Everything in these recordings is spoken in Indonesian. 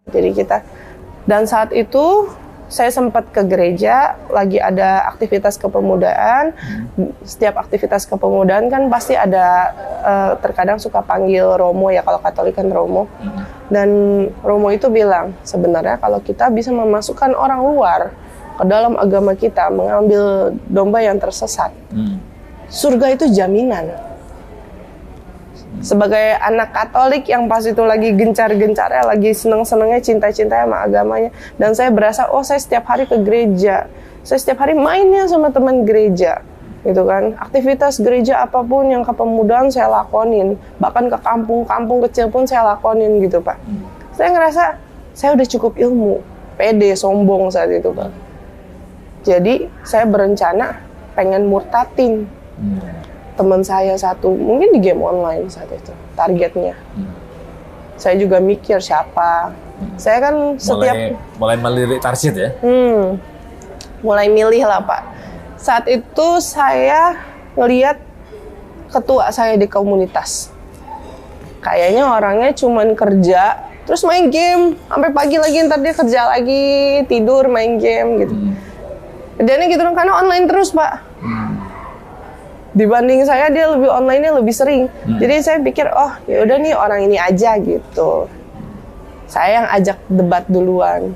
Jadi dan saat itu saya sempat ke gereja, lagi ada aktivitas kepemudaan. Setiap aktivitas kepemudaan kan pasti ada, terkadang suka panggil Romo ya, kalau Katolik kan Romo. Dan Romo itu bilang, sebenarnya kalau kita bisa memasukkan orang luar ke dalam agama kita, mengambil domba yang tersesat, surga itu jaminan. Sebagai anak Katolik yang pas itu lagi gencar-gencarnya, lagi seneng-senengnya, cinta-cintanya sama agamanya, dan saya berasa, oh saya setiap hari ke gereja, saya setiap hari mainnya sama teman gereja, gitu kan. Aktivitas gereja apapun yang kepemudaan saya lakonin, bahkan ke kampung-kampung kecil pun saya lakonin gitu Pak. Saya ngerasa saya udah cukup ilmu, pede, sombong saat itu Pak. Jadi saya berencana pengen murtatin teman saya satu, mungkin di game online saat itu targetnya. Saya juga mikir siapa. Saya kan setiap mulai melirik target ya. Mulai milih lah Pak. Saat itu saya ngelihat ketua saya di komunitas. Kayaknya orangnya cuman kerja, terus main game sampai pagi lagi, ntar dia kerja lagi, tidur, main game gitu. Kerjanya gitu karena online terus Pak. Dibanding saya, dia lebih online-nya lebih sering. Jadi saya pikir, oh ya udah nih orang ini aja gitu. Saya yang ajak debat duluan.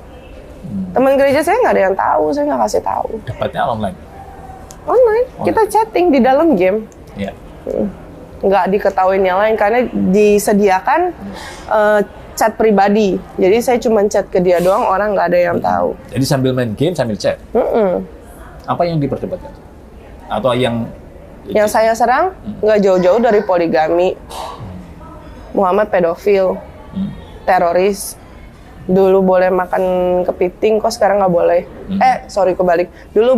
Teman gereja saya nggak ada yang tahu, saya nggak kasih tahu. Debatnya online? Online, kita chatting di dalam game. Iya. Nggak diketahuin yang lain karena disediakan chat pribadi. Jadi saya cuma chat ke dia doang, orang nggak ada yang tahu. Jadi sambil main game, sambil chat? Apa yang diperdebatkan? Atau yang saya serang nggak jauh-jauh dari poligami, Muhammad pedofil, teroris. Dulu boleh makan kepiting, kok sekarang nggak boleh. Kebalik. Dulu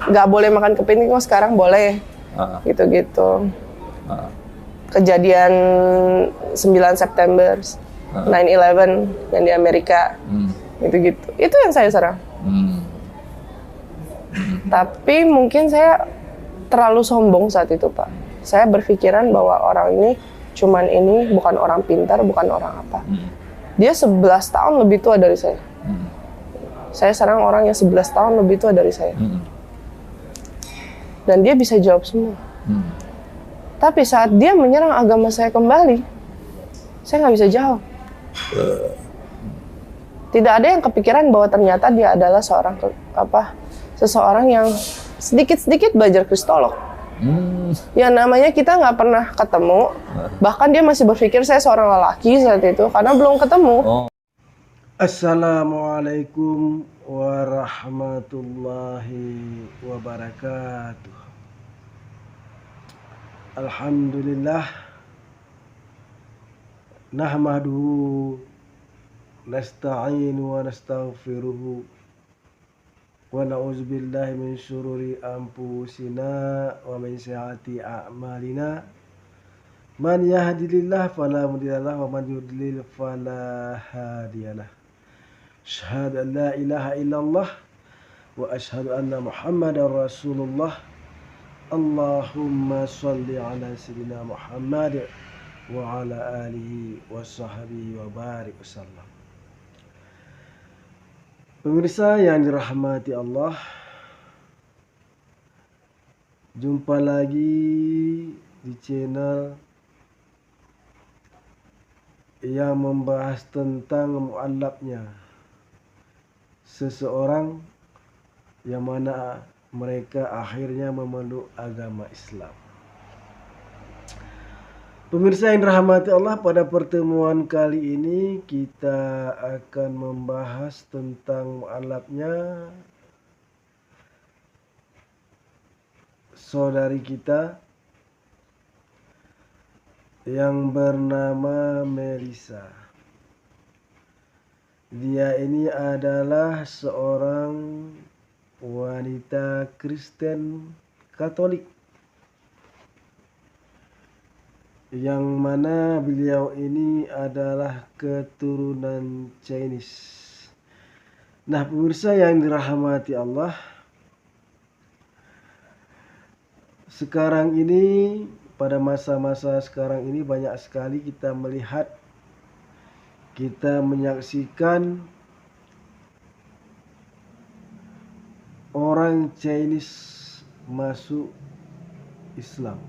nggak boleh makan kepiting, kok sekarang boleh. Gitu-gitu. Kejadian 9 September, 9/11 yang di Amerika, gitu-gitu. Itu yang saya serang. Tapi mungkin saya terlalu sombong saat itu Pak. Saya berpikiran bahwa orang ini bukan orang pintar, bukan orang apa. Dia 11 tahun lebih tua dari saya. Saya serang orang yang 11 tahun lebih tua dari saya. Dan dia bisa jawab semua. Tapi saat dia menyerang agama saya kembali, saya nggak bisa jawab. Tidak ada yang kepikiran bahwa ternyata dia adalah seseorang yang sedikit-sedikit belajar kristolog. Ya namanya kita nggak pernah ketemu, bahkan dia masih berpikir saya seorang lelaki saat itu karena belum ketemu. Assalamualaikum warahmatullahi wabarakatuh. Alhamdulillah, nahmaduhu, nasta'inu wa nastaghfiruhu, wa na'udzubillahi min syururi anfusina wa min sayyiati a'malina. Man yahdihillahu fala mudhillalah wa man yudlil fala hadiyalah. Asyhadu an la ilaha illallah wa asyhadu anna Muhammadar Rasulullah. Allahumma sholli ala sayyidina Muhammad wa ala alihi wa sahbihi wa barik wasallam. Pemirsa yang dirahmati Allah, jumpa lagi di channel yang membahas tentang mu'allafnya seseorang yang mana mereka akhirnya memeluk agama Islam. Pemirsa yang dirahmati Allah, pada pertemuan kali ini kita akan membahas tentang mu'allafnya saudari kita yang bernama Melissa. Dia ini adalah seorang wanita Kristen Katolik yang mana beliau ini adalah keturunan Chinese. Nah, pemirsa yang dirahmati Allah, sekarang ini, pada masa-masa sekarang ini banyak sekali kita melihat kita menyaksikan orang Chinese masuk Islam.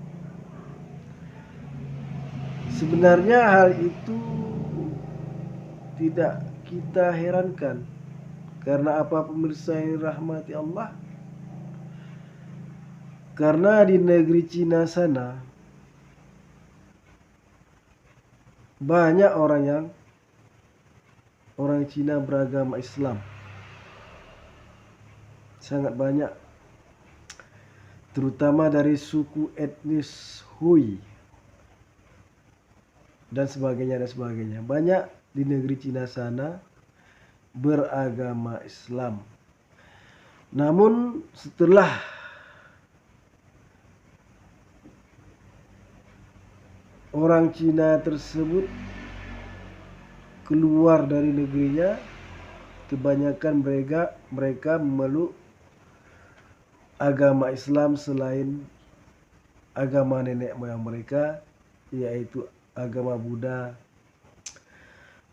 Sebenarnya hal itu tidak kita herankan. Karena apa, pemirsa yang rahmati Allah? Karena di negeri Cina sana banyak orang Cina beragama Islam. Sangat banyak. Terutama dari suku etnis Hui dan sebagainya. Banyak di negeri Cina sana beragama Islam. Namun setelah orang Cina tersebut keluar dari negerinya, kebanyakan mereka memeluk agama Islam selain agama nenek moyang mereka, yaitu agama Buddha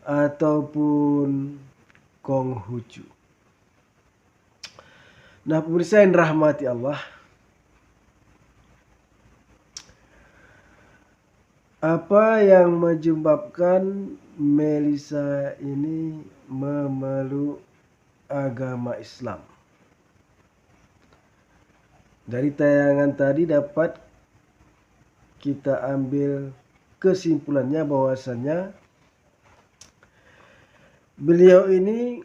ataupun Konghucu. Nah, pemirsa yang rahmati Allah, apa yang menyebabkan Melisa ini memeluk agama Islam? Dari tayangan tadi dapat kita ambil kesimpulannya bahwasannya beliau ini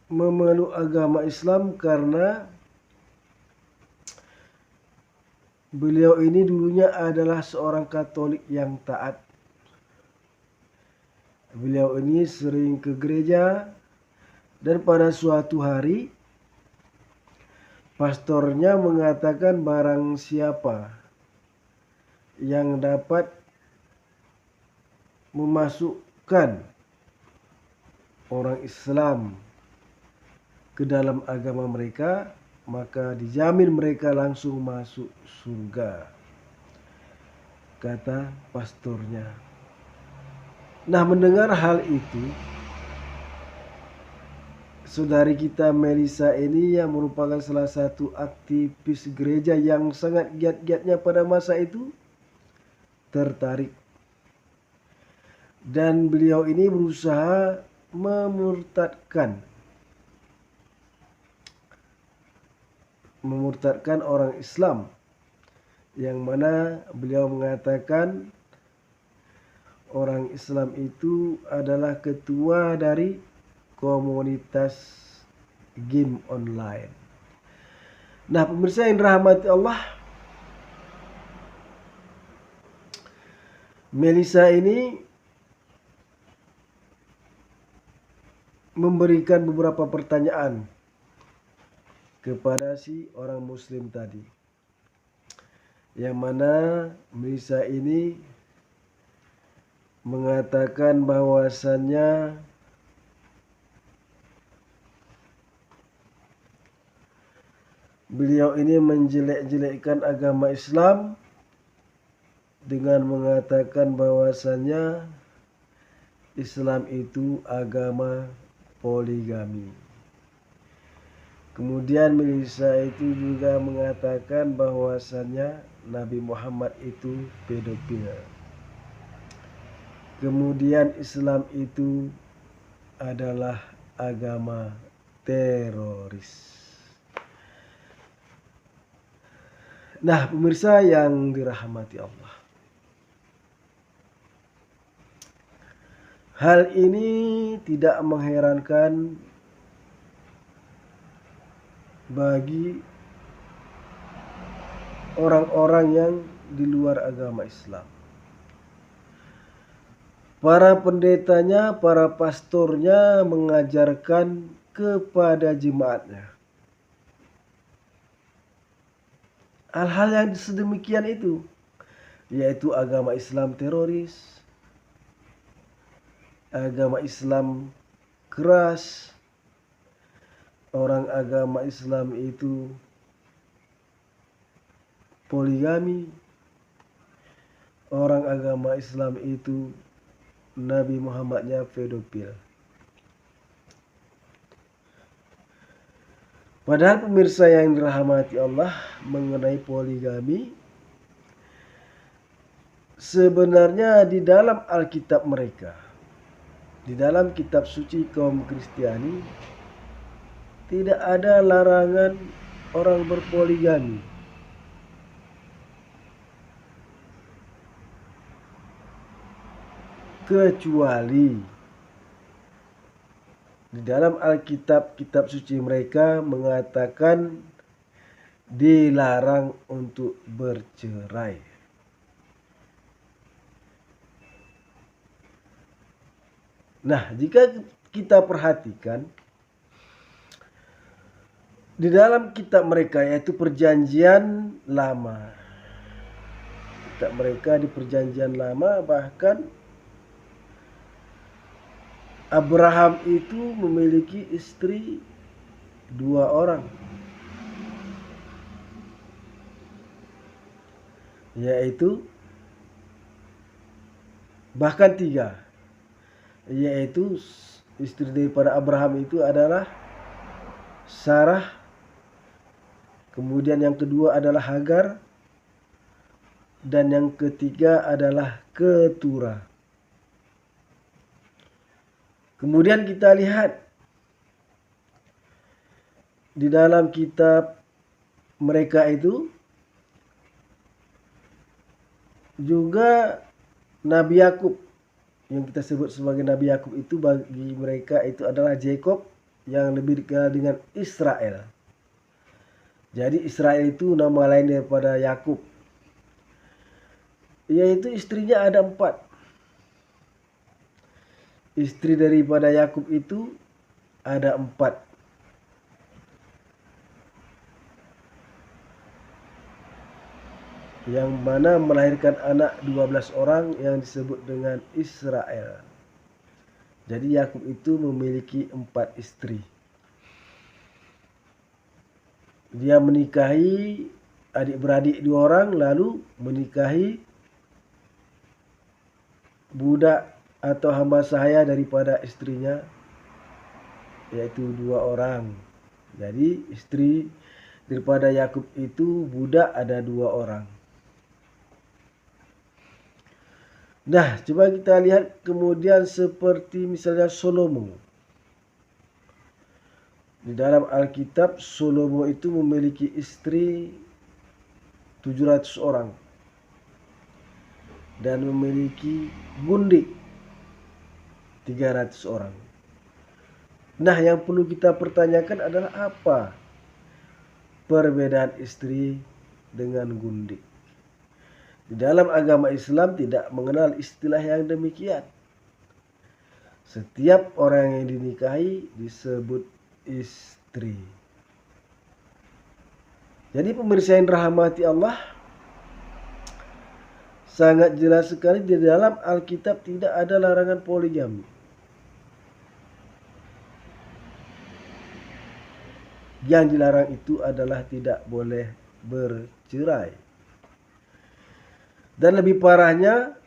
memeluk agama Islam karena beliau ini dulunya adalah seorang Katolik yang taat. Beliau ini sering ke gereja, dan pada suatu hari pastornya mengatakan barang siapa yang dapat memasukkan orang Islam ke dalam agama mereka, maka dijamin mereka langsung masuk surga, kata pastornya. Nah, mendengar hal itu, saudari kita Melisa ini yang merupakan salah satu aktivis gereja yang sangat giat-giatnya pada masa itu tertarik. Dan beliau ini berusaha memurtadkan orang Islam, yang mana beliau mengatakan orang Islam itu adalah ketua dari komunitas game online. Nah, pemirsa yang dirahmati Allah, Melisa ini memberikan beberapa pertanyaan kepada si orang Muslim tadi, yang mana Melisa ini mengatakan bahwasannya beliau ini menjelek-jelekkan agama Islam dengan mengatakan bahwasannya Islam itu agama poligami. Kemudian Melisa itu juga mengatakan bahwasannya Nabi Muhammad itu pedofil. Kemudian Islam itu adalah agama teroris. Nah, pemirsa yang dirahmati Allah, hal ini tidak mengherankan bagi orang-orang yang di luar agama Islam. Para pendetanya, para pastornya mengajarkan kepada jemaatnya hal-hal yang sedemikian itu, yaitu agama Islam teroris, agama Islam keras, orang agama Islam itu poligami, orang agama Islam itu Nabi Muhammadnya pedofil. Padahal pemirsa yang dirahmati Allah, mengenai poligami, sebenarnya di dalam Alkitab mereka, di dalam kitab suci kaum Kristiani, tidak ada larangan orang berpoligami. Kecuali di dalam Alkitab, kitab suci mereka mengatakan dilarang untuk bercerai. Nah, jika kita perhatikan di dalam kitab mereka, yaitu Perjanjian Lama. Kitab mereka di Perjanjian Lama, bahkan Abraham itu memiliki istri 2 orang, yaitu bahkan 3, yaitu istri daripada Abraham itu adalah Sarah, kemudian yang kedua adalah Hagar, dan yang ketiga adalah Ketura. Kemudian kita lihat di dalam kitab mereka itu juga Nabi Yakub, yang kita sebut sebagai Nabi Yakub itu bagi mereka itu adalah Jacob, yang lebih dikenal dengan Israel. Jadi Israel itu nama lain daripada Yakub, yaitu istrinya ada 4. Istri daripada Yakub itu ada 4. Yang mana melahirkan anak 12 orang yang disebut dengan Israel. Jadi Yakub itu memiliki 4 istri. Dia menikahi adik-beradik 2 orang, lalu menikahi budak atau hamba sahaya daripada istrinya, yaitu 2 orang. Jadi istri daripada Yakub itu budak ada 2 orang. Nah, coba kita lihat kemudian seperti misalnya Salomo. Di dalam Alkitab, Salomo itu memiliki istri 700 orang dan memiliki gundik 300 orang. Nah, yang perlu kita pertanyakan adalah apa perbedaan istri dengan gundik? Di dalam agama Islam tidak mengenal istilah yang demikian. Setiap orang yang dinikahi disebut istri. Jadi pemirsa yang dirahmati Allah, sangat jelas sekali di dalam Alkitab tidak ada larangan poligami. Yang dilarang itu adalah tidak boleh bercerai. Dan lebih parahnya,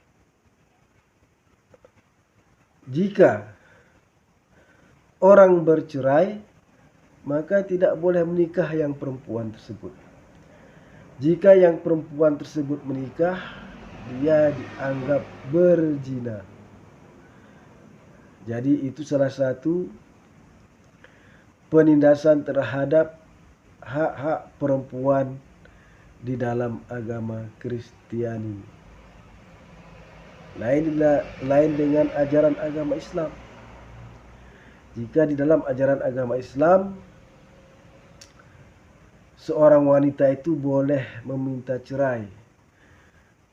jika orang bercerai, maka tidak boleh menikah yang perempuan tersebut. Jika yang perempuan tersebut menikah, dia dianggap berzina. Jadi itu salah satu penindasan terhadap hak-hak perempuan di dalam agama Kristiani. Lain dengan ajaran agama Islam. Jika di dalam ajaran agama Islam, seorang wanita itu boleh meminta cerai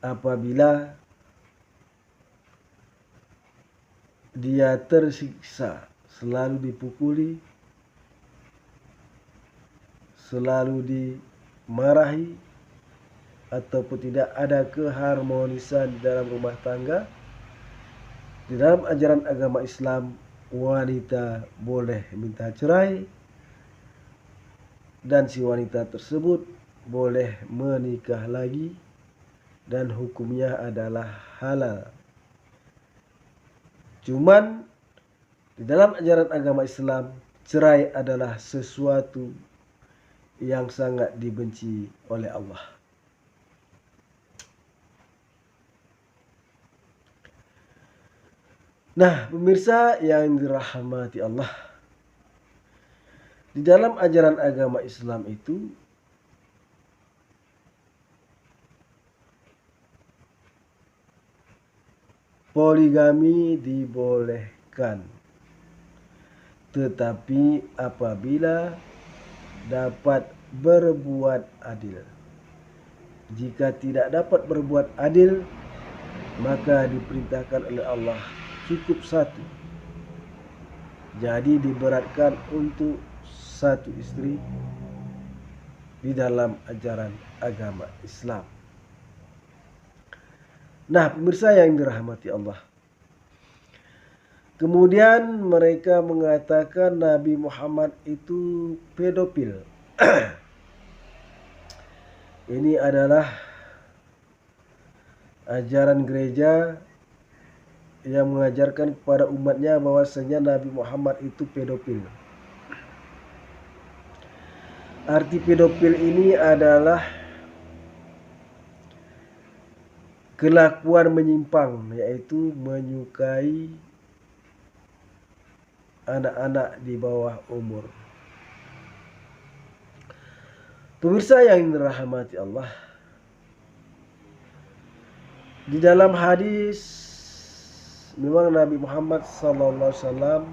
apabila dia tersiksa, selalu dipukuli, selalu dimarahi, ataupun tidak ada keharmonisan di dalam rumah tangga. Di dalam ajaran agama Islam, wanita boleh minta cerai dan si wanita tersebut boleh menikah lagi dan hukumnya adalah halal. Cuman di dalam ajaran agama Islam, cerai adalah sesuatu yang sangat dibenci oleh Allah. Nah, pemirsa yang dirahmati Allah, di dalam ajaran agama Islam itu poligami dibolehkan, tetapi apabila dapat berbuat adil. Jika tidak dapat berbuat adil, maka diperintahkan oleh Allah cukup satu. Jadi diberatkan untuk satu istri di dalam ajaran agama Islam. Nah, pemirsa yang dirahmati Allah, kemudian mereka mengatakan Nabi Muhammad itu pedofil. Ini adalah ajaran gereja yang mengajarkan kepada umatnya bahwasanya Nabi Muhammad itu pedofil. Arti pedofil ini adalah kelakuan menyimpang, yaitu menyukai anak-anak di bawah umur. Pemirsa yang dirahmati Allah, di dalam hadis memang Nabi Muhammad SAW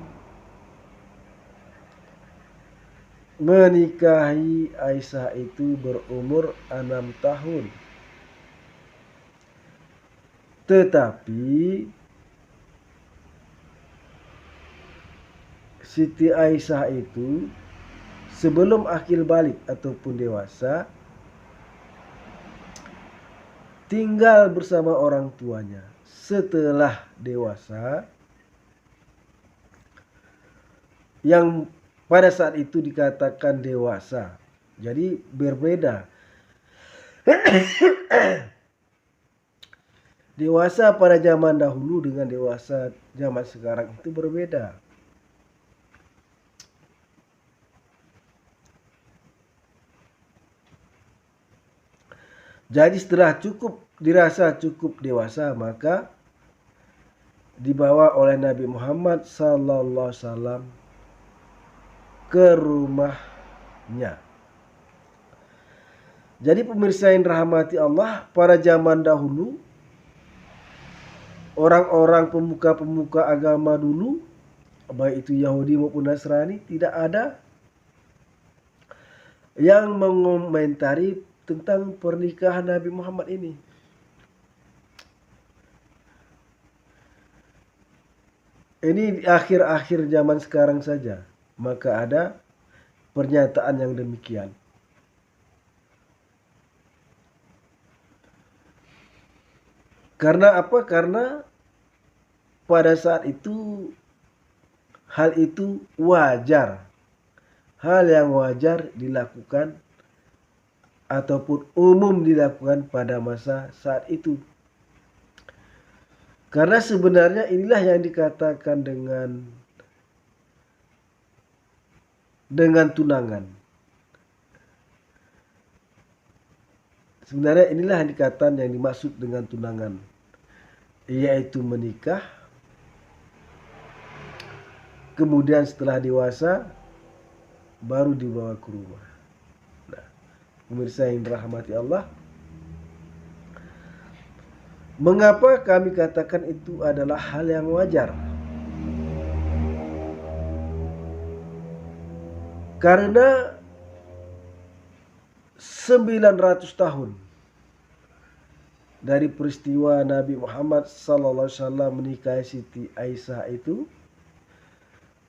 menikahi Aisyah itu berumur 6 tahun. Tetapi Siti Aisyah itu sebelum akil balik ataupun dewasa tinggal bersama orang tuanya. Setelah dewasa, yang pada saat itu dikatakan dewasa, jadi berbeda. Dewasa pada zaman dahulu dengan dewasa zaman sekarang itu berbeda. Jadi setelah dirasa cukup dewasa, maka dibawa oleh Nabi Muhammad SAW ke rumahnya. Jadi pemirsa yang dirahmati Allah, pada zaman dahulu orang-orang pemuka-pemuka agama dulu, baik itu Yahudi maupun Nasrani, tidak ada yang mengomentari tentang pernikahan Nabi Muhammad ini. Ini di akhir-akhir zaman sekarang saja, maka ada pernyataan yang demikian. Karena apa? Karena pada saat itu hal itu wajar. Hal yang wajar dilakukan ataupun umum dilakukan pada masa saat itu. Karena sebenarnya inilah yang dikatakan dengan tunangan. Sebenarnya inilah yang dikatakan yang dimaksud dengan tunangan, yaitu menikah, kemudian setelah dewasa baru dibawa ke rumah. Nah, pemirsa yang dirahmati Allah, mengapa kami katakan itu adalah hal yang wajar? Karena 900 tahun dari peristiwa Nabi Muhammad SAW menikahi Siti Aisyah itu,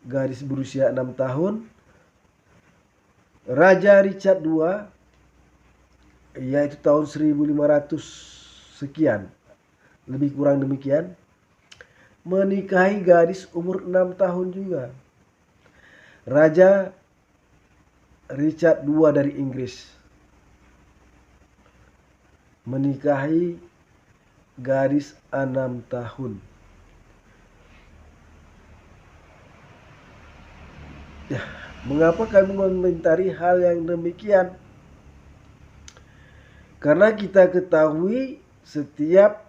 gadis berusia 6 tahun, Raja Richard II, yaitu tahun 1500 sekian, lebih kurang demikian, menikahi gadis umur 6 tahun juga. Raja Richard II dari Inggris menikahi gadis 6 tahun. Ya, mengapa kami mengomentari hal yang demikian? Karena kita ketahui setiap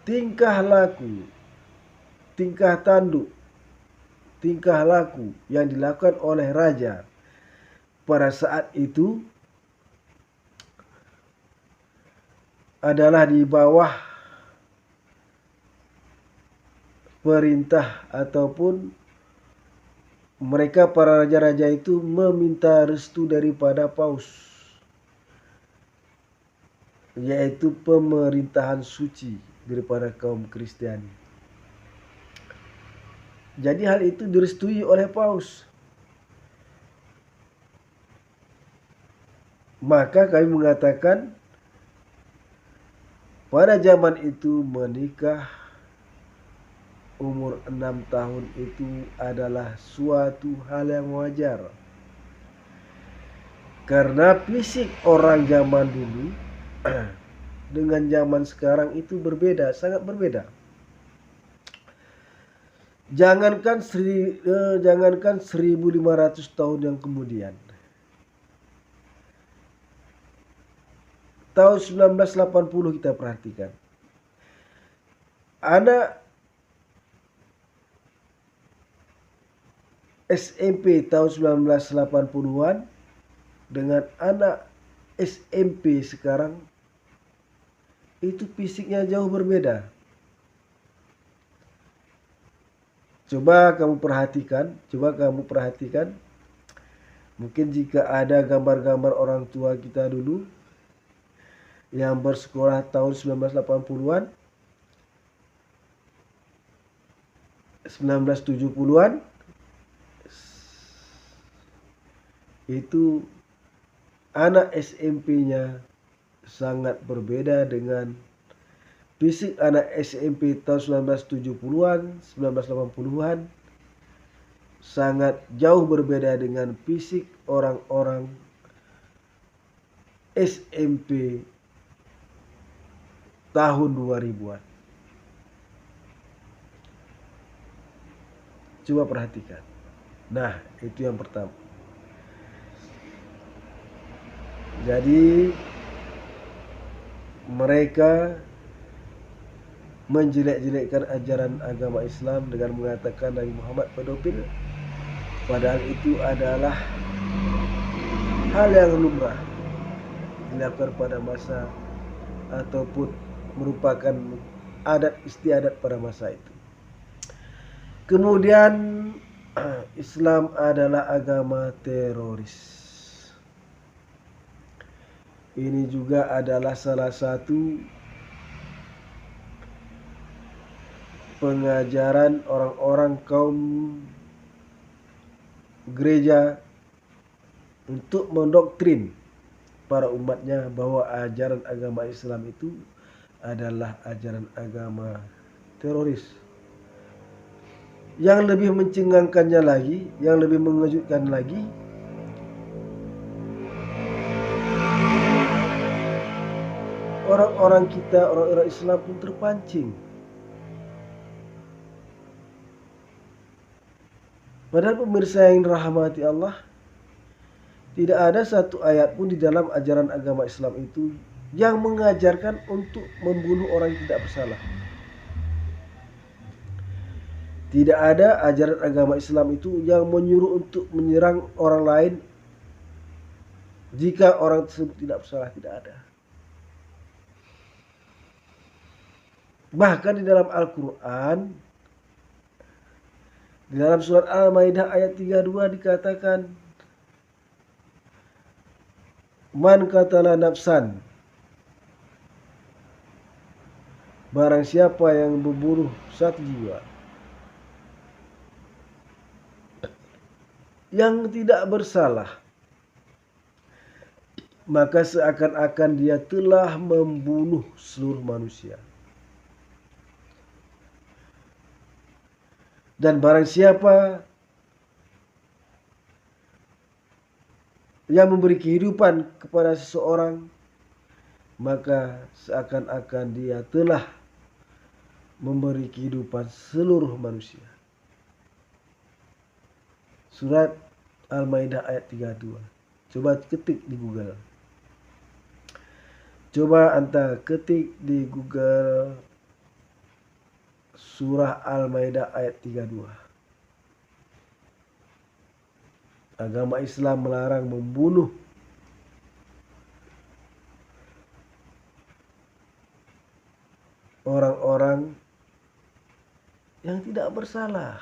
tingkah laku, tingkah tanduk, tingkah laku yang dilakukan oleh raja pada saat itu adalah di bawah perintah ataupun mereka para raja-raja itu meminta restu daripada paus, yaitu pemerintahan suci daripada kaum Kristiani. Jadi hal itu direstui oleh paus. Maka kami mengatakan pada zaman itu menikah umur 6 tahun itu adalah suatu hal yang wajar. Karena fisik orang zaman dulu dengan zaman sekarang itu berbeda, sangat berbeda. Jangankan 1500 tahun yang kemudian. Tahun 1980 kita perhatikan. Anak SMP tahun 1980-an dengan anak SMP sekarang itu fisiknya jauh berbeda. Coba kamu perhatikan. Mungkin jika ada gambar-gambar orang tua kita dulu yang bersekolah tahun 1980-an, 1970-an, itu anak SMP-nya sangat berbeda dengan fisik anak SMP tahun 1970-an, 1980-an, sangat jauh berbeda dengan fisik orang-orang SMP tahun 2000-an. Coba perhatikan. Nah, itu yang pertama. Jadi mereka menjelek-jelekkan ajaran agama Islam dengan mengatakan Nabi Muhammad pedofil, padahal itu adalah hal yang lumrah dilakukan pada masa ataupun merupakan adat istiadat pada masa itu. Kemudian Islam adalah agama teroris. Ini juga adalah salah satu pengajaran orang-orang kaum gereja untuk mendoktrin para umatnya bahwa ajaran agama Islam itu adalah ajaran agama teroris. Yang lebih mencengangkannya lagi, yang lebih mengejutkan lagi, orang-orang kita, orang-orang Islam pun terpancing. Padahal pemirsa yang dirahmati Allah, tidak ada satu ayat pun di dalam ajaran agama Islam itu yang mengajarkan untuk membunuh orang yang tidak bersalah. Tidak ada ajaran agama Islam itu yang menyuruh untuk menyerang orang lain jika orang tersebut tidak bersalah, tidak ada. Bahkan di dalam Al-Quran, di dalam surat Al-Maidah ayat 32 dikatakan, Man qatala nafsan, barang siapa yang membunuh satu jiwa yang tidak bersalah, maka seakan-akan dia telah membunuh seluruh manusia. Dan barang siapa yang memberi kehidupan kepada seseorang, maka seakan-akan dia telah memberi kehidupan seluruh manusia. Surat Al-Maidah ayat 32. Coba ketik di Google. Coba anda ketik di Google surah Al-Maidah ayat 32. Agama Islam melarang membunuh orang-orang yang tidak bersalah.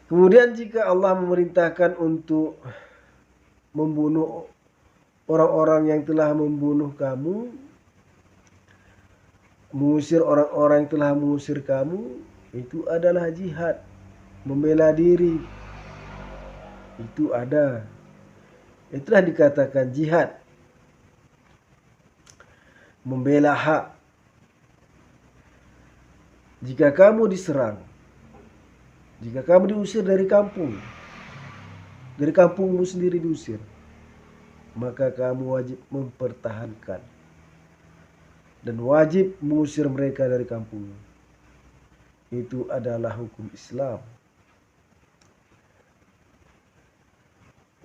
Kemudian jika Allah memerintahkan untuk membunuh orang-orang yang telah membunuh kamu, mengusir orang-orang yang telah mengusir kamu, itu adalah jihad, membela diri. Itu ada. Itulah dikatakan jihad, membela hak. Jika kamu diserang, jika kamu diusir dari kampungmu sendiri diusir, maka kamu wajib mempertahankan dan wajib mengusir mereka dari kampungmu. Itu adalah hukum Islam.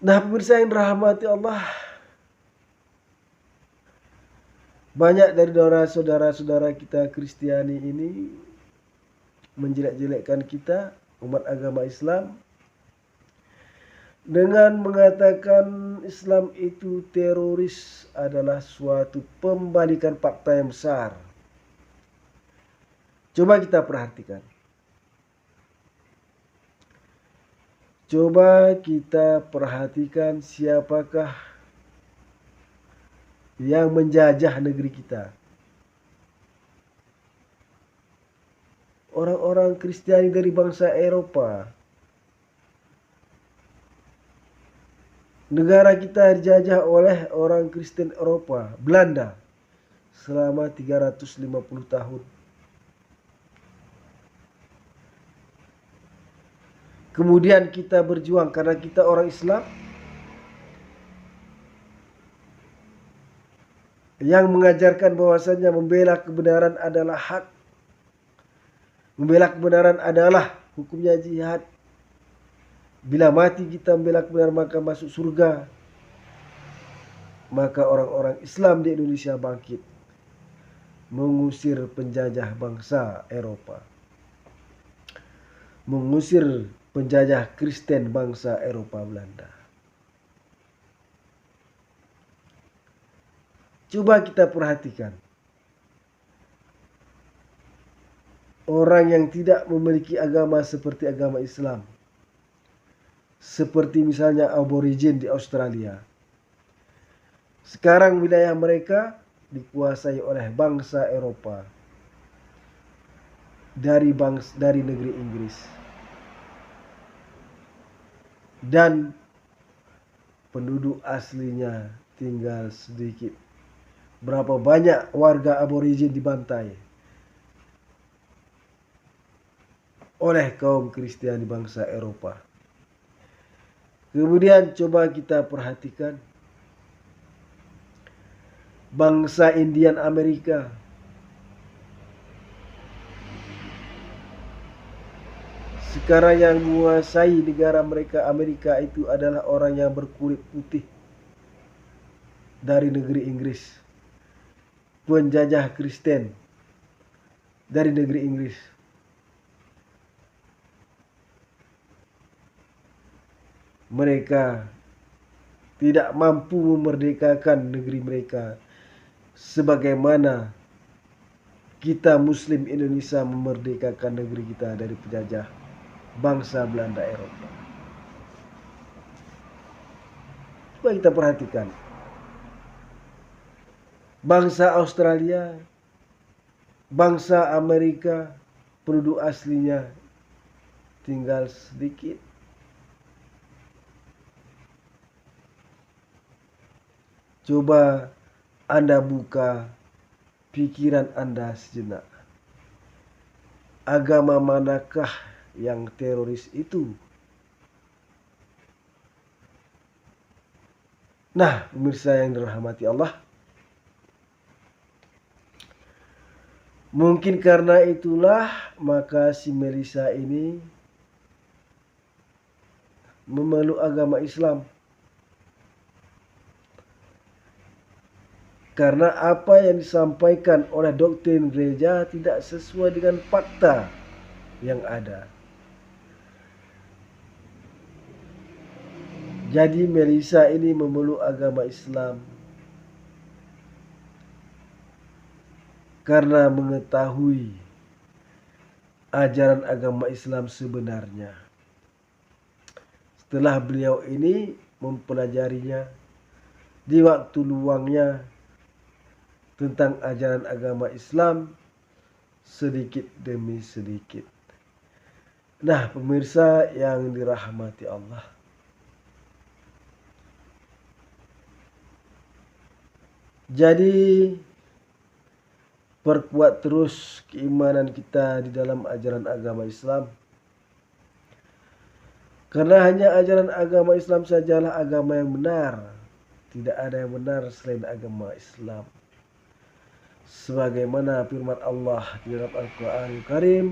Nah, pemirsa yang dirahmati Allah, banyak dari saudara-saudara kita Kristiani ini menjelek-jelekkan kita, umat agama Islam, dengan mengatakan Islam itu teroris adalah suatu pembalikan fakta yang besar. Coba kita perhatikan. Coba kita perhatikan siapakah yang menjajah negeri kita. Orang-orang Kristiani dari bangsa Eropa. Negara kita dijajah oleh orang Kristen Eropa, Belanda, selama 350 tahun. Kemudian kita berjuang karena kita orang Islam yang mengajarkan bahwasannya membela kebenaran adalah hak. Membela kebenaran adalah hukumnya jihad. Bila mati kita membela kebenaran maka masuk surga. Maka orang-orang Islam di Indonesia bangkit mengusir penjajah bangsa Eropa, mengusir penjajah Kristen bangsa Eropa Belanda. Coba kita perhatikan. Orang yang tidak memiliki agama seperti agama Islam, seperti misalnya aborigin di Australia, sekarang wilayah mereka dikuasai oleh bangsa Eropa dari negeri Inggris, dan penduduk aslinya tinggal sedikit. Berapa banyak warga aborigin dibantai oleh kaum Kristiani bangsa Eropa. Kemudian coba kita perhatikan bangsa Indian Amerika. Sekarang yang menguasai negara mereka Amerika itu adalah orang yang berkulit putih dari negeri Inggris. Penjajah Kristen dari negeri Inggris. Mereka tidak mampu memerdekakan negeri mereka sebagaimana kita Muslim Indonesia memerdekakan negeri kita dari penjajah bangsa Belanda Eropa. Coba kita perhatikan. Bangsa Australia, bangsa Amerika, penduduk aslinya tinggal sedikit. Coba Anda buka pikiran Anda sejenak. Agama manakah yang teroris itu? Nah, pemirsa yang dirahmati Allah, mungkin karena itulah maka si Melisa ini memeluk agama Islam. Karena apa yang disampaikan oleh doktrin gereja tidak sesuai dengan fakta yang ada. Jadi Melisa ini memeluk agama Islam karena mengetahui ajaran agama Islam sebenarnya. Setelah beliau ini mempelajarinya di waktu luangnya tentang ajaran agama Islam sedikit demi sedikit. Nah, pemirsa yang dirahmati Allah, jadi perkuat terus keimanan kita di dalam ajaran agama Islam. Karena hanya ajaran agama Islam sajalah agama yang benar. Tidak ada yang benar selain agama Islam. Sebagaimana firman Allah di dalam Al-Quranul Karim,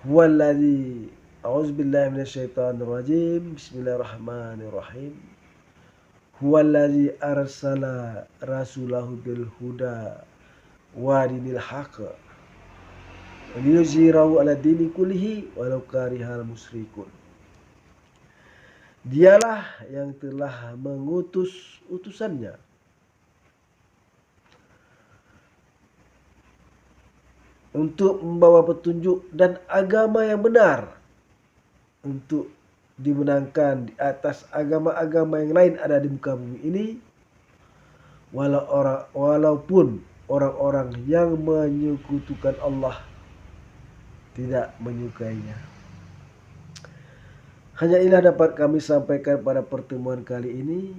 Huwallazi a'udzubillahi minasyaitonirrajim. Bismillahirrahmanirrahim. Huwallazi arsala rasulahu bil huda wa dinil haqq liyuzhirahu ala dini kullihi walau karihal musyrikun. Dialah yang telah mengutus utusannya untuk membawa petunjuk dan agama yang benar untuk dimenangkan di atas agama-agama yang lain ada di muka bumi ini, walaupun orang-orang yang menyekutukan Allah tidak menyukainya. Hanya inilah dapat kami sampaikan pada pertemuan kali ini.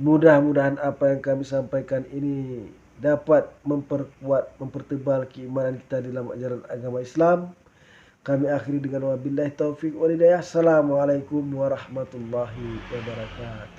Mudah-mudahan apa yang kami sampaikan ini dapat memperkuat, mempertebal keimanan kita dalam ajaran agama Islam. Kami akhiri dengan wabillahi taufik wal hidayah. Assalamualaikum warahmatullahi wabarakatuh.